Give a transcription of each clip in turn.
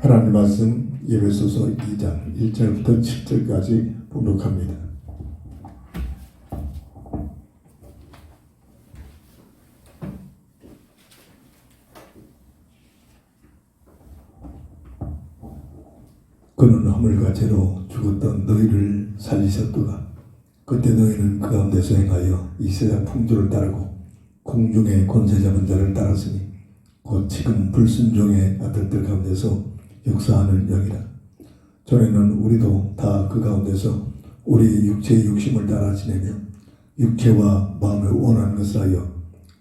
하나님 말씀 에베소서 2장 1절부터 7절까지 봉독합니다. 그는 허물과 죄로 죽었던 너희를 살리셨도다. 그때 너희는 그 가운데서 행하여 이 세상 풍조를 따르고 공중의 권세 잡은 자를 따랐으니 곧 지금 불순종의 아들들 가운데서 역사하는 영이라. 전에는 우리도 다 그 가운데서 우리 육체의 욕심을 따라 지내며 육체와 마음을 원하는 것을 하여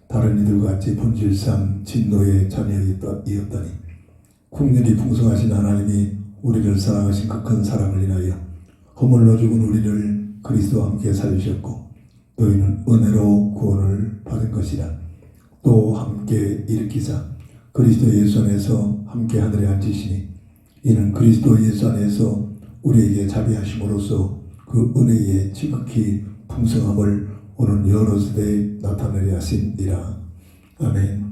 다른 이들과 같이 본질상 진노의 자녀이었다니 국률이 풍성하신 하나님이 우리를 사랑하신 그 큰 사랑을 인하여 허물로 죽은 우리를 그리스도와 함께 살리셨고 너희는 은혜로 구원을 받은 것이라. 또 함께 일으키사 그리스도 예수 안에서 함께 하늘에 앉으시니 이는 그리스도 예수 안에서 우리에게 자비하심으로써 그 은혜의 지극히 풍성함을 오는 여러 세대에 나타내려 하심이라. 아멘.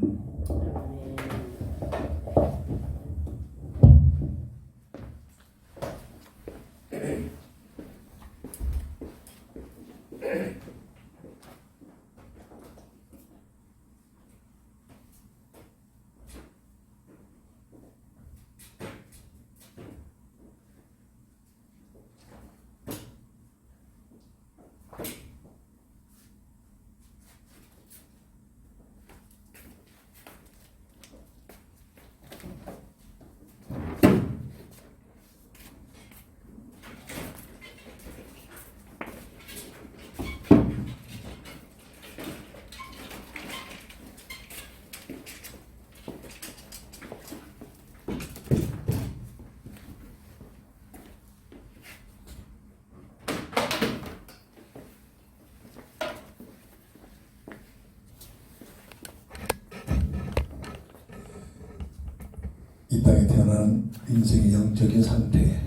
이 땅에 태어난 인생의 영적인 상태,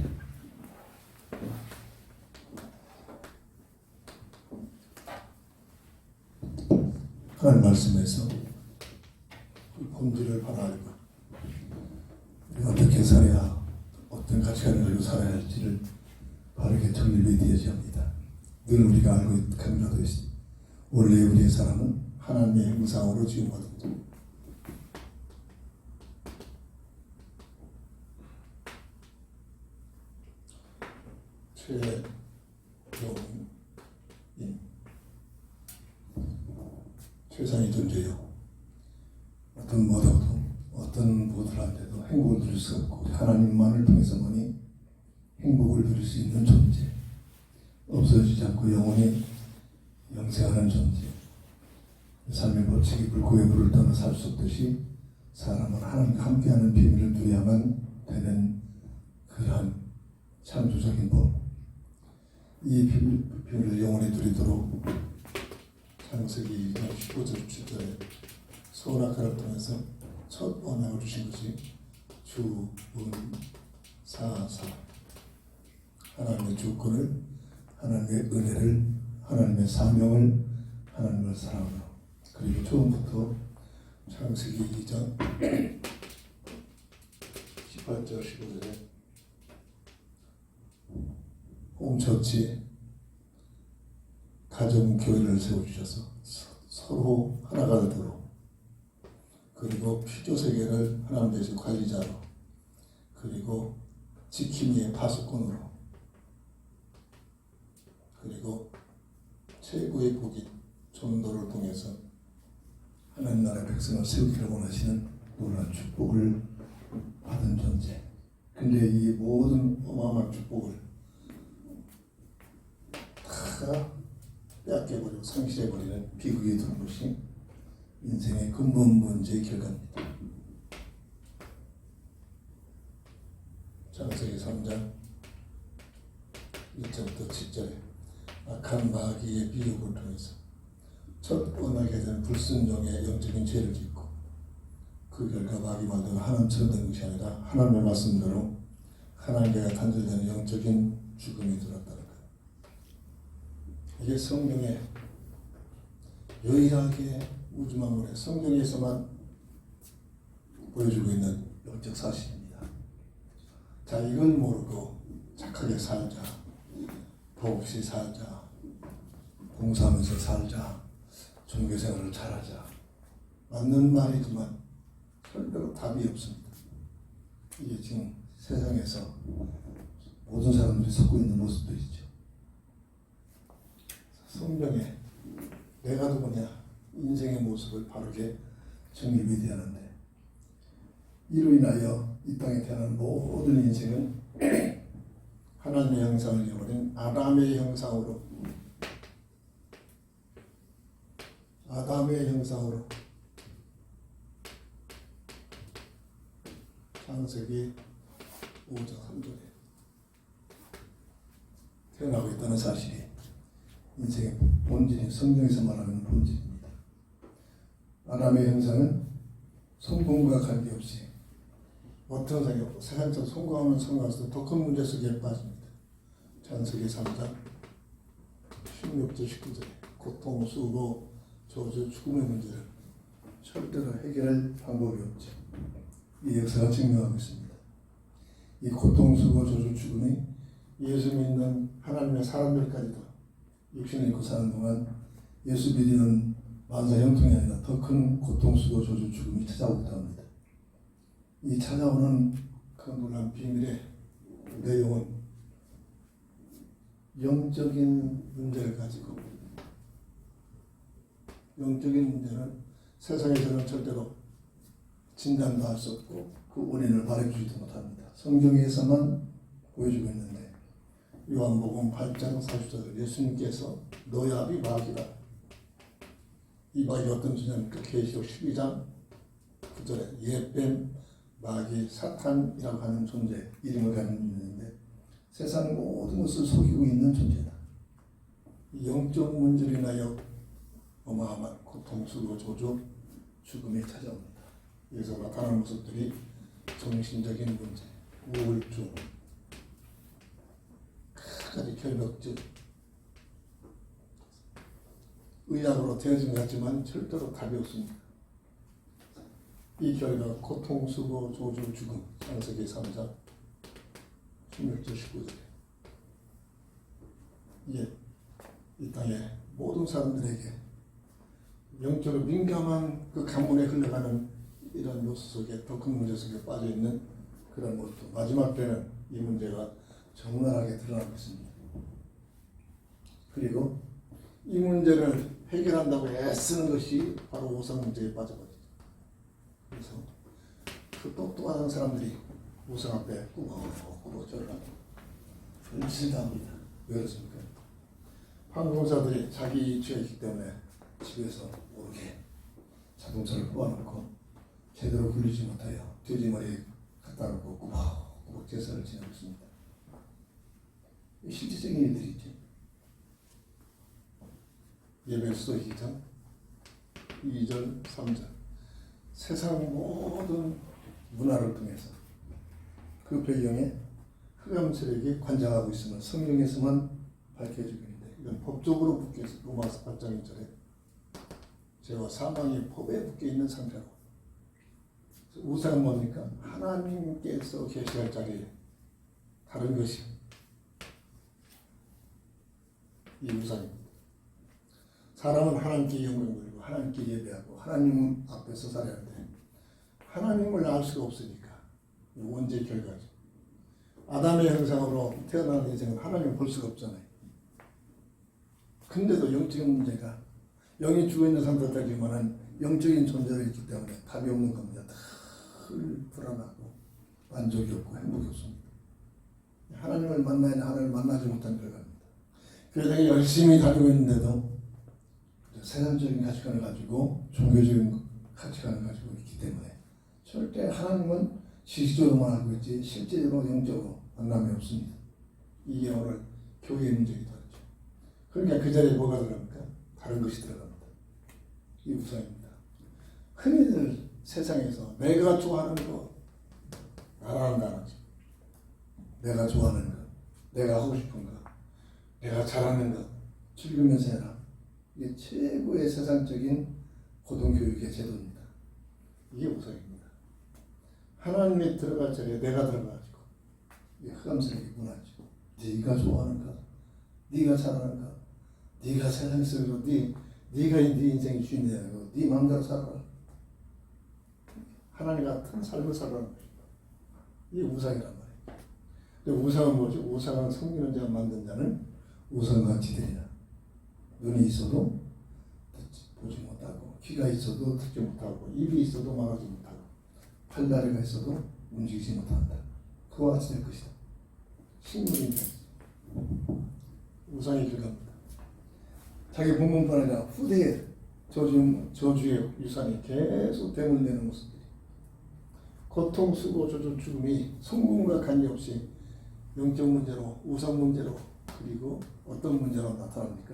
하나님 말씀에서 그 본질을 바라 알고 어떻게 살아야 어떤 가치관을 가지고 살아야 할지를 바르게 정립되어야 합니다. 늘 우리가 알고 있다면서도 원래 우리의 사람은 하나님의 형상으로 지음받았다. 최영인 최상의 존재요. 어떤 무엇하고도 어떤 무엇을한테도 행복을 누릴 수 없고 하나님만을 통해서만이 행복을 누릴 수 있는 존재, 없어지지 않고 영원히 영생하는 존재. 삶의 법칙이 불고의 불을 떠나 살 수 없듯이 사람은 하나님과 함께하는 비밀을 누려야만 되는 그러한 창조적인 법. 이 비밀을 영원히 누리도록 창세기 15절 7절에 소라카를 통해서 첫 언약을 주신 것이 주은사사, 하나님의 주권을, 하나님의 은혜를, 하나님의 사명을, 하나님을 사랑하라. 그리고 처음부터 창세기 2장 18절 15절에 홈처치 가정 교회를 세워주셔서 서로 하나가 되도록, 그리고 피조 세계를 하나님 대신 관리자로, 그리고 지킴이의 파수꾼으로, 그리고 최고의 복인 전도를 통해서 하나님 나라의 백성을 세우기를 원하시는 놀라운 축복을 받은 존재. 근데 이 모든 어마어마한 축복을 다 빼앗겨버리고 상실해버리는 비극이 드는 것이 인생의 근본 문제의 결과입니다. 창세기 3장 1절부터 7절에 악한 마귀의 비유를 통해서 첫 언하게 된 불순종의 영적인 죄를 짓고 그 결과 마귀 말대로 하나님처럼 된 것이 아니라 하나님의 말씀대로 하나님과 단절되는 영적인 죽음이 들었다는 거예요. 이게 성경에 유일하게 우주만물의 성경에서만 보여주고 있는 영적 사실입니다. 자, 이건 모르고 착하게 살자, 법 없이 살자, 봉사하면서 살자, 종교생활을 잘하자. 맞는 말이지만 절대로 답이 없습니다. 이게 지금 세상에서 모든 사람들이 섞고 있는 모습도 있죠. 성경에 내가 누구냐, 인생의 모습을 바르게 정립이 되어야 하는데, 이로 인하여 이 땅에 태어난 모든 인생은 하나님의 형상을 잃어버린 아담의 형상으로 창세기 5장 3절에 태어나고 있다는 사실이 인생의 본질인, 성경에서 말하는 본질입니다. 아담의 형상은 성공과 관계없이 어떤 생각, 세상에서 성공하면 성공할수록 더 큰 문제 속에 빠집니다. 창세기 3장 16절 19절에 고통, 수고, 저주, 죽음의 문제를 절대로 해결할 방법이 없죠. 이 역사가 증명하고 있습니다. 이 고통, 수고, 저주, 죽음이 예수 믿는 하나님의 사람들까지도 육신을 입고 사는 동안 예수 믿는 만사 형통이 아니라 더 큰 고통, 수고, 저주, 죽음이 찾아오기도 합니다. 이 찾아오는 그 놀라운 비밀의 내용은 영적인 문제를 가지고, 영적인 문제는 세상에서는 절대로 진단도 할 수 없고 그 원인을 말해주지도 못합니다. 성경에서만 보여주고 있는데, 요한복음 8장 40절 예수님께서 너의 아비 마귀다. 이 마귀 어떤 존재입니까? 계시록 12장 9절에 예뱀 마귀 사탄이라고 하는 존재, 이름을 가진 존재인데 세상 모든 것을 속이고 있는 존재다. 영적 문제로 인하여 어마어마한 고통, 수고, 저주, 죽음이 찾아옵니다. 여기서 나타나는 모습들이 정신적인 문제, 우울증, 가지 결벽증, 의학으로 되어진 것 같지만 절대로 답이 없습니다. 이 결과 고통, 수고, 저주, 죽음, 창세기 3장 16절 19절에 이게 이 땅의 모든 사람들에게 영적으로 민감한 그 가문에 흘러가는 이런 요소 속에, 더 큰 문제 속에 빠져있는 그런 모습도 마지막 때는 이 문제가 적나라하게 드러나고 있습니다. 그리고 이 문제를 해결한다고 애쓰는 것이 바로 우상 문제에 빠져버리죠. 그래서 그 똑똑한 사람들이 우상 앞에 꾸벅꾸벅 절하고 불신합니다. 왜 그렇습니까? 항공사들이 자기 이치가 있기 때문에 집에서 모르게 자동차를 뽑아놓고 제대로 굴리지 못하여 돼지머리에 갖다 놓고 꾸벅꾸벅 제사를 지내고 있습니다. 실질적인 일들이죠. 예배소 2장 2절 3절 세상 모든 문화를 통해서 그 배경에 흑암 세력이 관장하고 있음을 성경에서만 밝혀주고 있는데, 이건 법적으로 묶여서 로마서 8장 1절에 죄와 사망이 법에 묶여 있는 상태로, 우상은 뭡니까? 하나님께서 계시할 자리에 다른 것이 이 우상입니다. 사람은 하나님께 영광을 돌리고 하나님께 예배하고 하나님 앞에서 살아야 하는데 하나님을 알 수가 없으니까 원죄의 결과죠. 아담의 형상으로 태어난 인생은 하나님을 볼 수가 없잖아요. 근데도 영적인 문제가, 영이 죽어있는 상태다기만한 영적인 존재가 있기 때문에 답이 없는 겁니다. 늘 불안하고 만족이 없고 행복이 없습니다. 하나님을 만나야 하나님을 만나지 못한 결과입니다. 교회에 열심히 다니고 있는데도 세상적인 가치관을 가지고 종교적인 가치관을 가지고 있기 때문에 절대 하나님은 지식적으로만 알고 있지 실제로 영적으로 만남이 없습니다. 이게 오늘 교회의 문제이기도 하죠. 그러니까 그 자리에 뭐가 들어갑니까? 다른 것이 들어갑니다. 이 우상입니다. 흔히들 세상에서 내가 좋아하는 거 나라는 나라지, 내가 좋아하는 것, 내가 하고 싶은 것, 내가 잘하는 것 즐기면서 해라. 이게 최고의 세상적인 고등교육의 제도입니다. 이게 우상입니다. 하나님이 들어갈 자리에 내가 들어가가지고 이게 흑암색이 문화죠. 네가 좋아하는가? 네가 잘하는가? 네가 세상 속에서 네가 네 인생의 주인이야. 네 마음대로 살아라. 하나님 같은 삶을 살아라는 것이다. 이게 우상이란 말이에요. 근데 우상은 뭐죠? 우상은 섬기는 자가 만든 자는 우상같이 되리라. 눈이 있어도 보지 못하고, 귀가 있어도 듣지 못하고, 입이 있어도 말하지 못하고, 팔다리가 있어도 움직이지 못한다. 그와 같이 될 것이다. 식물인데 우상의 길 갑니다. 자기 본문뿐 아니라 후대에 저주의 유산이 계속 대물되는 모습들이, 고통, 수고, 조조, 죽음이 성공과 관계없이 영적 문제로, 우상 문제로, 그리고 어떤 문제로 나타납니까?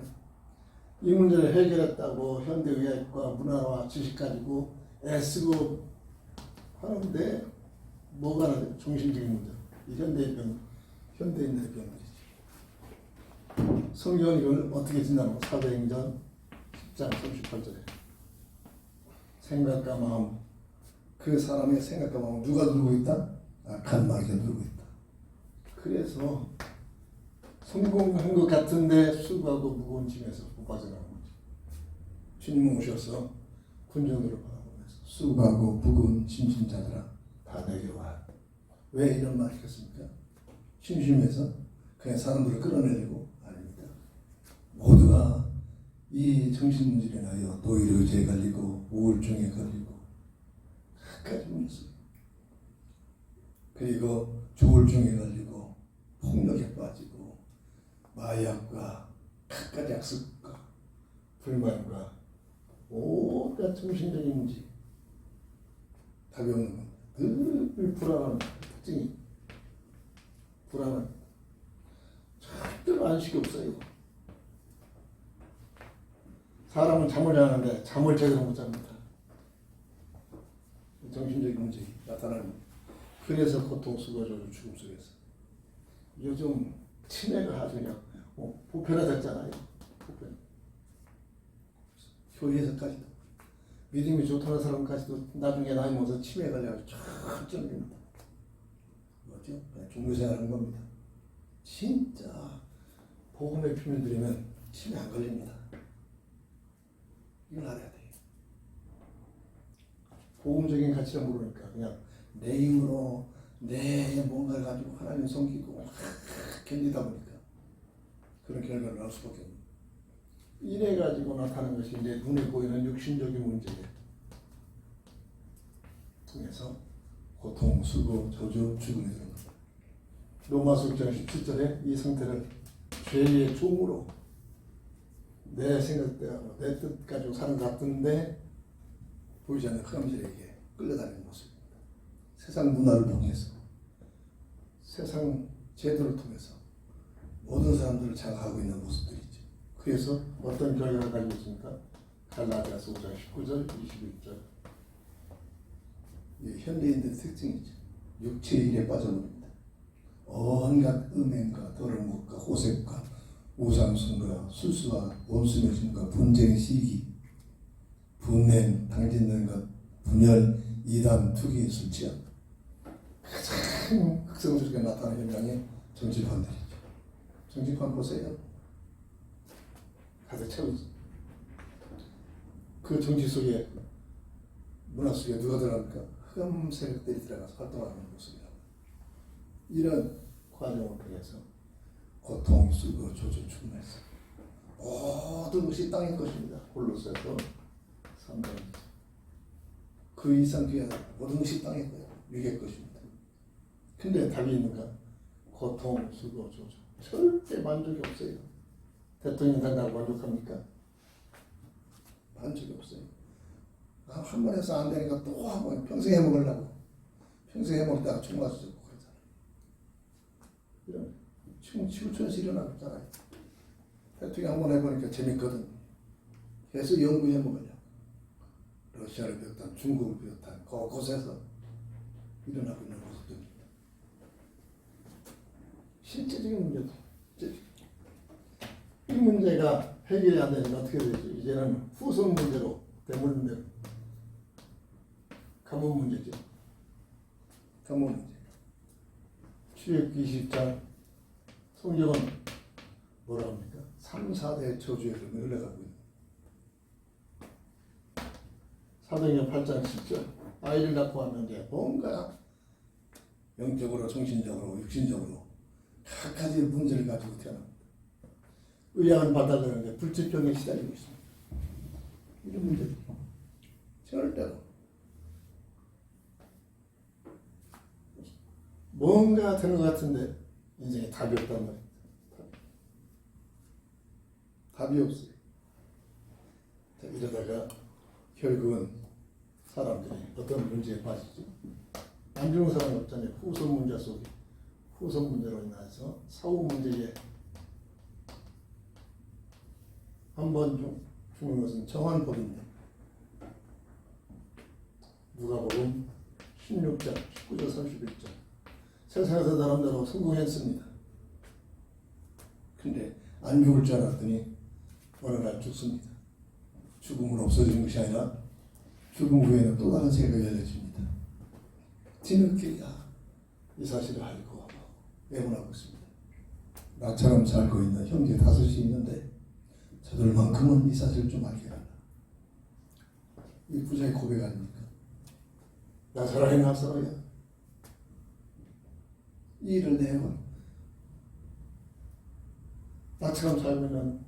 이 문제를 해결했다고 현대의학과 문화와 지식 가지고 애쓰고 하는데 뭐가 나죠? 정신적인 문제. 이 현대인들의 병들이죠. 성경은 이걸 어떻게 진단하고? 사도행전 10장 38절에 생각과 마음, 그 사람의 생각과 마음 누가 누르고 있다? 악한 마귀가 누르고 있다. 그래서 성공한 것 같은데 수고하고 무거운 짐에서 못 빠져나온 거지. 주님 오셔서 군정으로 바라보면서 수고하고 무거운 짐진 자들아 다 내게로 와. 왜 이런 말을 했습니까? 심심해서 그냥 사람들을 끌어내려고? 아닙니다. 모두가 이 정신문제로 인하여 노이로제에 걸리고 우울증에 걸리고 각가지 문제, 그리고 조울증에 걸리고 폭력에 빠지고 마약과 각가지 악습과 불만과 온갖 정신적인 문제, 답이 없는 겁니다. 늘 불안한 특징이 불안한, 절대로 안식이 없어요. 사람은 잠을 자는데 잠을 제대로 못 잡니다. 정신적인 문제 나타나는. 그래서 고통, 수고, 조주, 죽음 속에서 요즘 치매가 아주 그냥 보편화됐잖아요. 보편. 교회에서까지도 믿음이 좋다는 사람까지도 나중에 나이 먹어서 치매에 걸려서 절정입니다. 뭐죠? 그냥 종교생활하는 겁니다. 진짜 복음의 표현 드리면 치매 안 걸립니다. 이걸 알아야 돼요. 복음적인 가치를 모르니까 그냥 내 힘으로 내 뭔가를 가지고 하나님 섬기고 견디다 보니까 그런 결과를 나올 수밖에 없는. 이래 가지고 나타나는 것이 이제 눈에 보이는 육신적인 문제에 통해서 고통, 수고, 저주, 죽음이 되는 겁니다. 로마서 6장 17절에 이 상태를 죄의 종으로 내 생각대로 내 뜻 가지고 사는 것 같은데 보이지 않는 흑암질에게 끌려다니는 모습입니다. 세상 문화를 통해서, 세상 제도를 통해서 모든 사람들을 장악하고 있는 모습들이죠. 그래서 어떤 결과를 가지고 있습니까? 갈라디아서 5장 19절, 21절. 현대인들의 특징이죠. 육체의 일에 빠져버립니다. 온갖 음행과 더러움과 호색과 우상숭배와 술수와 원수매심과 분쟁, 시기, 분냄, 당짓는 것, 분열, 이단, 투기, 술취함. 가장 극성스럽게 나타나는 현상이 정치판들이죠. 정치판 보세요. 가득 채우죠. 그 정치 속에, 문화 속에 누가 들어갑니까? 흑암 세력들이 들어가서 활동하는 모습이다. 이런 과정을 통해서 고통, 수고, 조주, 죽음에서 모든 것이 땅의 것입니다. 골로새서 3장이죠. 그 이상 귀하다. 모든 것이 땅의 거예요. 위의 것입니다. 근데 답이 있는가? 고통, 수고, 조주. 절대 만족이 없어요. 대통령 당하고 만족합니까? 만족이 없어요. 한 번 해서 안 되니까 또 한 번 평생 해먹으려고. 평생 해먹다가 총 맞아 죽고 그러잖아요. 이런 치우쳐서 일어나잖아요. 대통령 한 번 해보니까 재밌거든. 계속 연구해먹으려고. 러시아를 비롯한 중국을 비롯한 곳곳에서 일어나고 있는 모습들입니다. 실제적인 문제도. 이 문제가 해결이 안 되면 어떻게 되죠? 이제는 후속 문제로, 대물 문제로. 가문 문제죠. 가문 문제. 출애굽기 20장 성경은 뭐라 합니까? 3, 4대 저주의 흐름이 흘러가고 있는 사도행전 8장 10절 아이를 낳고 하면 이제 뭔가 영적으로 정신적으로 육신적으로 각가지 문제를 가지고 태어납니다. 의학은 받아들이는데 불치병에 시달리고 있습니다. 이런 문제들 절대로 뭔가 되는 것 같은데 인생에 답이 없단 말입니다. 답이 없어요. 이러다가 결국은 사람들이 어떤 문제에 빠지죠. 안 죽는 사람이 없잖아요. 후손 문제 속에 후손 문제로 인해서 사후 문제에 한 번 죽는 것은 정한 법인데 누가복음 16장 19절 31절 세상에서 나름대로 성공했습니다. 근데 안 죽을 줄 알았더니 어느 날 죽습니다. 죽음은 없어지는 것이 아니라 죽음 후에는 또 다른 세계가 열려집니다. 뒤늦게 이 사실을 알고 애원하고 있습니다. 나처럼 살고 있는 형제 5이 있는데 저들만큼은 이 사실을 좀 알게 하라. 이 부자의 고백 아닙니까? 나사렛의 나사로야 이 일을 내요. 나처럼 살면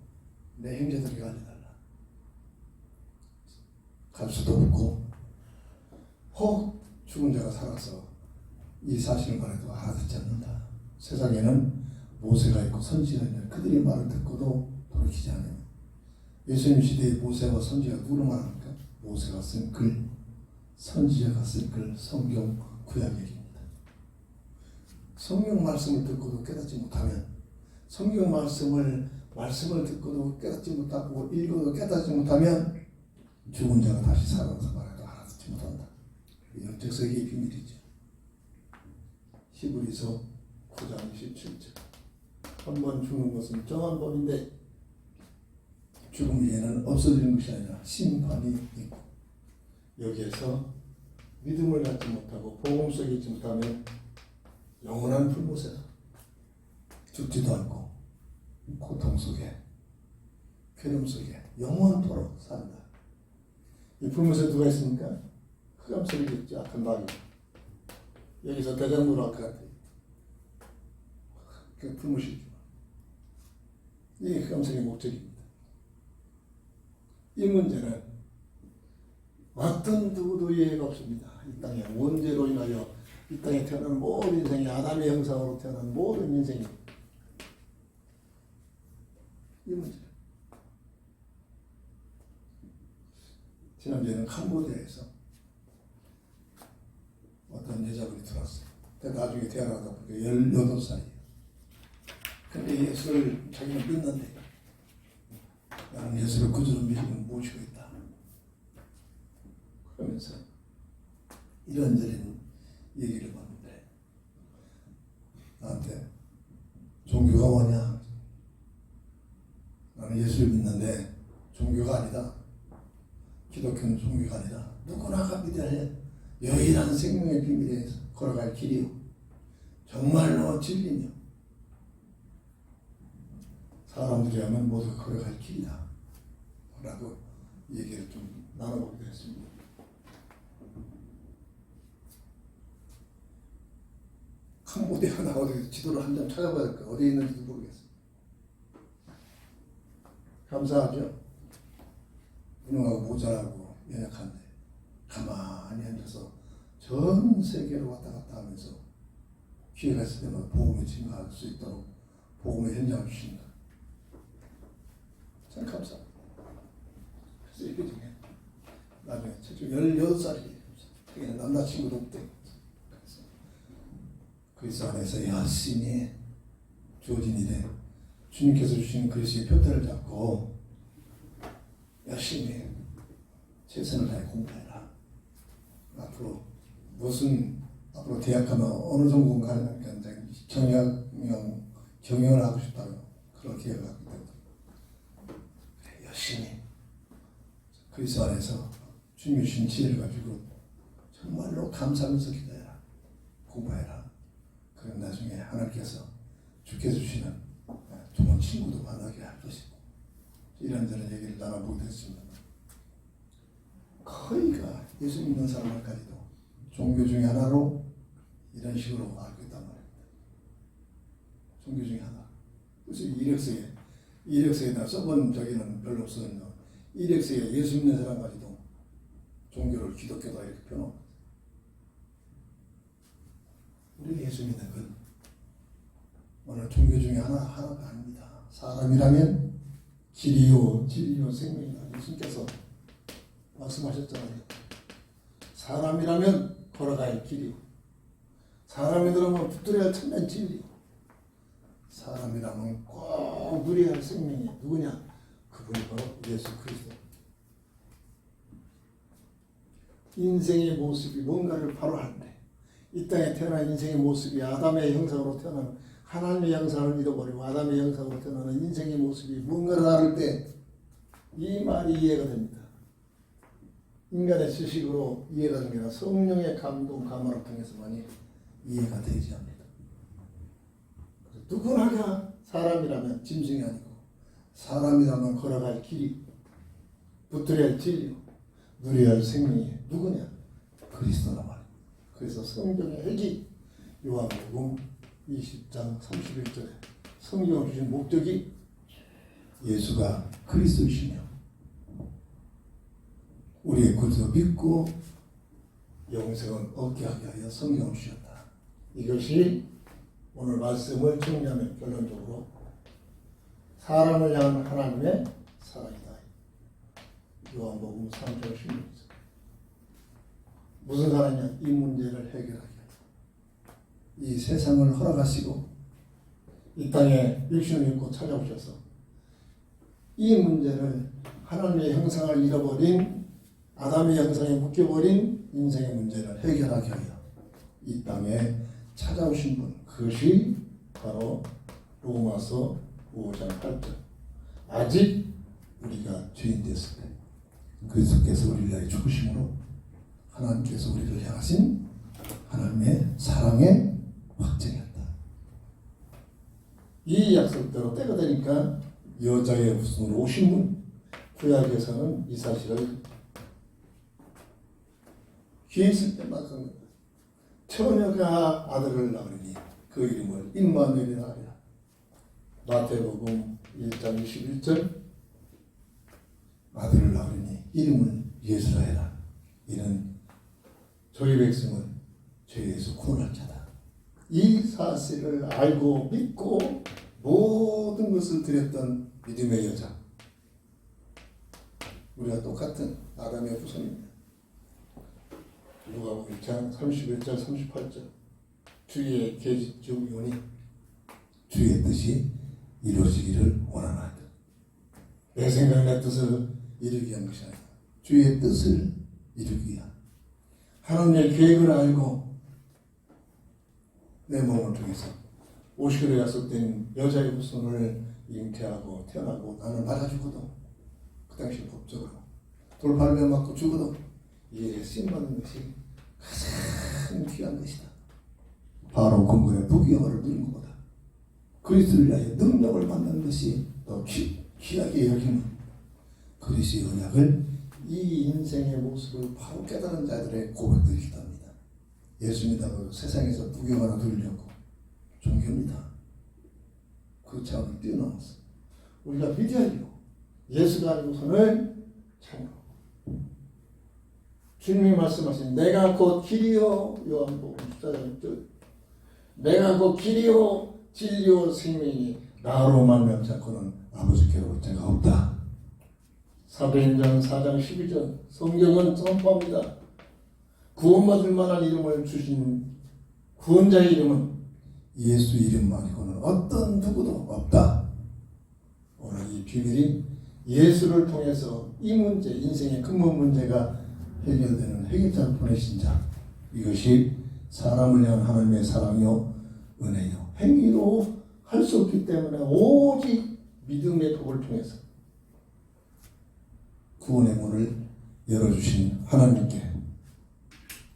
내 형제들에게 알려달라. 갈 수도 없고 혹 죽은 자가 살아서 이 사실을 말해도 알아듣지 않는다. 세상에는 모세가 있고 선지가 있는 그들의 말을 듣고도 돌이키지 않아요. 예수님 시대의 모세와 선지가 누구를 말합니까? 모세가 쓴 글, 선지자가 쓴 글, 성경 구약 얘기입니다. 성경 말씀을 듣고도 깨닫지 못하면 성경 말씀을 듣고도 깨닫지 못하고 읽어도 깨닫지 못하면 죽은 자가 다시 살아나서 말해도 알아듣지 못한다. 영적 세계의 비밀이죠. 히브리서 9장 27절 한 번 죽는 것은 정한 법인데 죽음 위에는 없어지는 것이 아니라 심판이 있고 여기에서 믿음을 갖지 못하고 복음 속에 있지 못하면 영원한 불못에서 죽지도 않고 고통 속에 괴로움 속에 영원토록 산다. 이 불못에 누가 있습니까? 흑암 속에 있죠. 악한 마귀. 여기서 대장로로 할 것 같아요. 그 불못이죠. 이게 흑암 속의 목적입니다. 이 문제는 어떤 누구도 이해가 없습니다. 이 땅에 원죄로 인하여 이 땅에 태어난 모든 인생이 아담의 형상으로 태어난 모든 인생이 이 문제. 지난주에는 캄보디아에서 어떤 여자분이 들어왔어요. 나중에 태어나다 보니까 18살이에요. 근데 예수를 자기는 믿는데 나는 예수를 그저로 믿고 모시고 있다. 그러면서 이런저런 얘기를 하는데 나한테 종교가 뭐냐? 나는 예수를 믿는데 종교가 아니다. 기독교는 종교가 아니라 누구나가 믿어야 할 유일한 생명의 비밀에 걸어갈 길이요. 정말로 진리며 사람들이 하면 모두 걸어갈 길이다. 라고 얘기를 좀 나눠보기로 했습니다. 캄보디아 나오고 지도를 한 장 찾아봐야 될까? 어디에 있는지도 모르겠어요. 감사하죠? 무능하고 모자라고 연약한데 가만히 앉아서 전 세계로 왔다 갔다 하면서 기회가 있을 때마다 복음을 증거할 수 있도록 복음의 현장을 주신다. 참 감사합니다. 그래서 이렇게 중에 나중에 최초 18살이 남자친구도 없대. 그리스도 안에서 열심히 주어진 일에 주님께서 주신 그리스도의 표대를 잡고 열심히 최선을 다해 공부해라. 앞으로 대학 가면 어느 전공 가려니까 경영을 하고 싶다고 그런 기회를 갖고 있다고. 그래, 열심히 그리스도 안에서 주님이 주신 지혜를 가지고 정말로 감사하면서 기도해라. 공부해라. 그럼 나 나중에 하나님께서 주께 주시는 좋은 친구도 만나게 할 것이고 이런저런 얘기를 나눠보게 됐습니다. 거의가 예수 믿는 사람들까지도 종교 중에 하나로 이런 식으로 알고 있단 말입니다. 종교 중에 하나. 그래서 이력서에다 써본 적에는 별로 없었는데 이력서에 예수 믿는 사람까지도 종교를 기독교다 이렇게 펴놓은 거예요. 우리 예수 믿는 건 오늘 종교 중에 하나가 아닙니다. 사람이라면 길이요 진리요 생명이다. 예수님께서 말씀하셨잖아요. 사람이라면 걸어갈 길이요. 사람이라면 붙들어야 할 참된 진리. 사람이라면 꼭 누려야 할 생명이 누구냐? 그분이 바로 예수 그리스도. 인생의 모습이 뭔가를 바로 하는데 이 땅에 태어난 인생의 모습이 아담의 형상으로 태어나는 하나님의 형상을 잃어버리고 아담의 형상으로 태어나는 인생의 모습이 뭔가를 알을 때 이 말이 이해가 됩니다. 인간의 지식으로 이해가 되는 게 아니라 성령의 감동, 감화를 통해서만이 이해가 되지 않습니다. 누구나 사람이라면 짐승이 아니고 사람이라면 걸어갈 길이 붙들어야 할 진리 누려야 할 생명이 누구냐? 그리스도란 말이에요. 그래서 성경의 핵이 요한복음 20장 31절에 성경을 주신 목적이 예수가 그리스도이시며 우리의 구주도 믿고 영생을 얻게 하게 하여 성경을 주셨다. 이것이 오늘 말씀을 정리하면 결론적으로 사람을 향한 하나님의 사랑이다. 요한복음 3장 16절. 무슨 사랑이냐? 이 문제를 해결하게 이 세상을 허락하시고 이 땅에 육신을 입고 찾아오셔서 이 문제를 하나님의 형상을 잃어버린 아담의 형상에 묶여버린 인생의 문제를 해결하게 하여 이 땅에 찾아오신 분, 그것이 바로 로마서 5장 8절. 아직 우리가 죄인 됐을 때 그리스도께서 우리를 위하여 죽으심으로 하나님께서 우리를 향하신 하나님의 사랑의 확증이었다. 이 약속대로 때가 되니까 여자의 후손으로 오신 분, 구약에서는 이 사실을 귀에 있을 때만 합니다. 처녀가 아들을 낳으니 그 이름을 임마누엘이라 하리라. 마태복음 1장 21절. 아들을 낳으니 이름을 예수라 해라. 이는 저희 백성은 죄에서 구원할 자다. 이 사실을 알고 믿고 모든 것을 드렸던 믿음의 여자. 우리가 똑같은 아담의 후손입니다. 누가복음 1장 31절 38절. 주의 계집종이오니 주의 뜻이 이루어지기를 원하나이다. 내 생각 내 뜻을 이루기 위한 것이 아니다. 주의 뜻을 이루기 위한 하나님의 계획을 알고 내 몸을 통해서 오시기로 약속된 여자의 후손을 잉태하고 태어나고 나는 받아주고도 그 당시 법적으로 돌팔매 맞고 죽어도 이 일에 쓰임받는 것이 가장 귀한 것이다. 바로 근거의 부귀영화를 누린 것보다 그리스도를 위하여 능력을 받는 것이 더 귀하게 여기는 그리스도의 언약을 이 인생의 모습을 바로 깨달은 자들의 고백들이기도 합니다. 예수 믿다고 세상에서 부귀영화를 누리려고 종교입니다. 그 차원을 뛰어넘어서 우리가 믿어야 해요. 예수가 아니고서는 참 주님이 말씀하신 내가 곧 길이요 요한복음 14장 1절 내가 곧 길이요 진리요 생명이니 나로 말미암지 않고는 아버지께로 올 자가 없다. 사도행전 4장 12절 성경은 선포합니다. 구원받을 만한 이름을 주신 구원자의 이름은 예수 이름만이고는 어떤 누구도 없다. 오늘 이 비밀이 예수를 통해서 이 문제, 인생의 근본 문제가 해결되는 해결자를 보내신 자. 이것이 사람을 향한 하나님의 사랑이요 은혜요 행위로 할 수 없기 때문에 오직 믿음의 법을 통해서 구원의 문을 열어주신 하나님께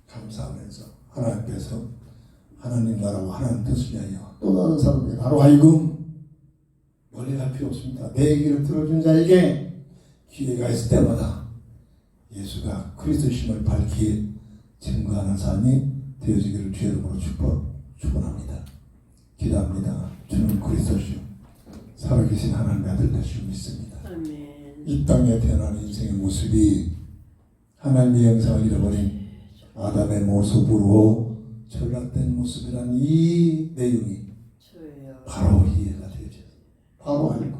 감사하면서 하나님께서 하나님 나라와 하나님 뜻을 위하여 또 다른 사람에게 나로 하여금 멀리 갈 필요 없습니다. 내 얘기를 들어준 자에게 기회가 있을 때마다 예수가 그리스도심을 밝히 증거하는 삶이 되어지기를 주의 이름으로 축원합니다. 기도합니다. 주는 그리스도시요 살아계신 하나님의 아들 되시고 믿습니다. 아멘. 이 땅에 태어난 인생의 모습이 하나님의 영상을 잃어버린 아담의 모습으로 전락된 모습이란 이 내용이 주여. 바로 이해가 되죠. 바로 알고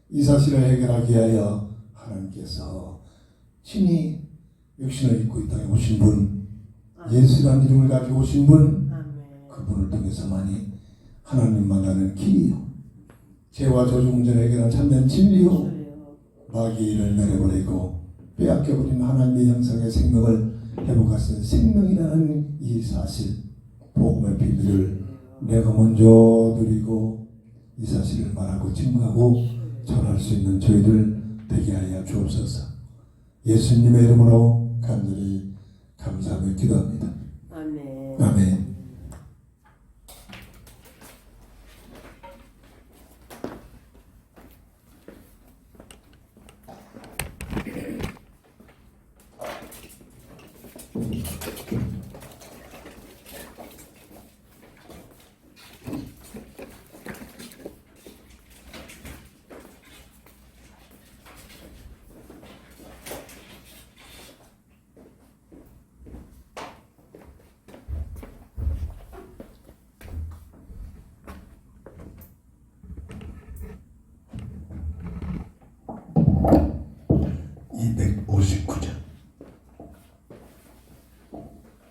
이 사실을 해결하기 위하여 하나님께서 친히 육신을 입고 이 땅에 오신 분, 예수라는 이름을 가지고 오신 분, 아멘. 그분을 통해서만이 하나님 만나는 길이요, 죄와 저주 문제를 해결하는 참된 진리요, 주여. 마귀를 내려버리고 빼앗겨버린 하나님의 형상의 생명을 회복하신 생명이라는 이 사실, 복음의 비밀을 내가 먼저 누리고 이 사실을 말하고 증거하고 전할 수 있는 저희들 되게 하여 주옵소서. 예수님의 이름으로 간절히 감사하며 기도합니다. 아멘. 아멘.